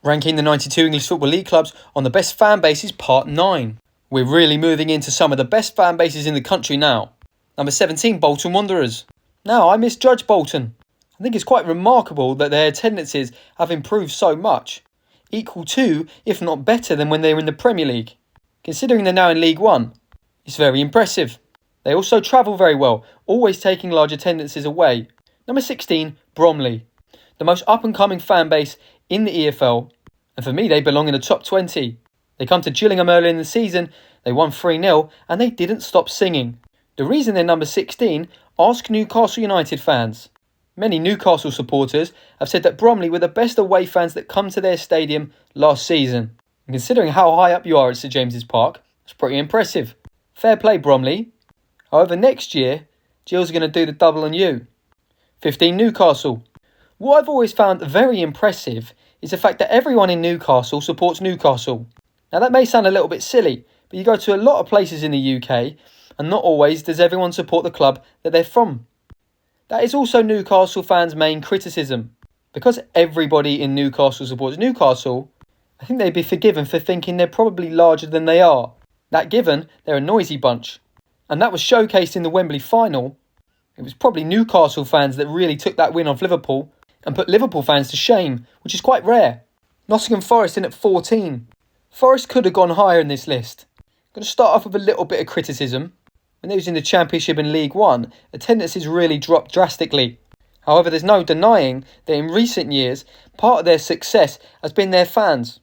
Ranking the 92 English Football League clubs on the best fan bases, part 9. We're really moving into some of the best fan bases in the country now. Number 17, Bolton Wanderers. Now, I misjudged Bolton. I think it's quite remarkable that their attendances have improved so much. Equal to, if not better than when they were in the Premier League. Considering they're now in League One, it's very impressive. They also travel very well, always taking large attendances away. Number 16, Bromley. The most up-and-coming fan base in the EFL, and for me they belong in the top 20. They come to Gillingham early in the season, they won 3-0 and they didn't stop singing. The reason they're number 16, ask Newcastle United fans. Many Newcastle supporters have said that Bromley were the best away fans that come to their stadium last season. And considering how high up you are at St James's Park, it's pretty impressive. Fair play, Bromley. However, next year, Gill's going to do the double on you. 15, Newcastle. What I've always found very impressive is the fact that everyone in Newcastle supports Newcastle. Now that may sound a little bit silly, but you go to a lot of places in the UK and not always does everyone support the club that they're from. That is also Newcastle fans' main criticism. Because everybody in Newcastle supports Newcastle, I think they'd be forgiven for thinking they're probably larger than they are. That given, they're a noisy bunch. And that was showcased in the Wembley final. It was probably Newcastle fans that really took that win off Liverpool and put Liverpool fans to shame, which is quite rare. Nottingham Forest in at 14. Forest could have gone higher in this list. I'm going to start off with a little bit of criticism. When they was in the Championship and League One, attendances really dropped drastically. However, there's no denying that in recent years, part of their success has been their fans,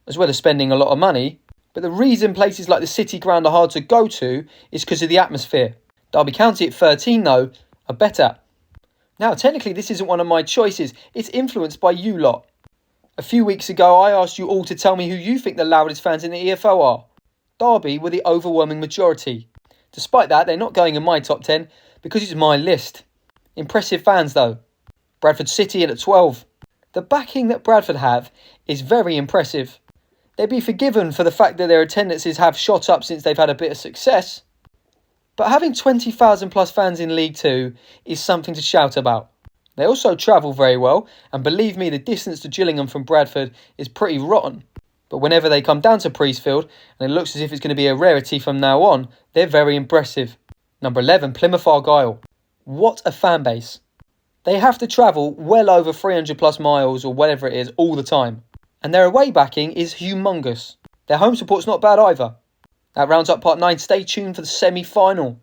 as well as spending a lot of money. But the reason places like the City Ground are hard to go to is because of the atmosphere. Derby County at 13 though, are better. Now, technically this isn't one of my choices, it's influenced by you lot. A few weeks ago I asked you all to tell me who you think the loudest fans in the EFL are. Derby were the overwhelming majority. Despite that, they're not going in my top 10 because it's my list. Impressive fans though. Bradford City in at 12. The backing that Bradford have is very impressive. They'd be forgiven for the fact that their attendances have shot up since they've had a bit of success. But having 20,000 plus fans in League 2 is something to shout about. They also travel very well, and believe me, the distance to Gillingham from Bradford is pretty rotten. But whenever they come down to Priestfield, and it looks as if it's going to be a rarity from now on, they're very impressive. Number 11, Plymouth Argyle. What a fan base. They have to travel well over 300 plus miles or whatever it is all the time. And their away backing is humongous. Their home support's not bad either. That rounds up part 9. Stay tuned for the semi-final.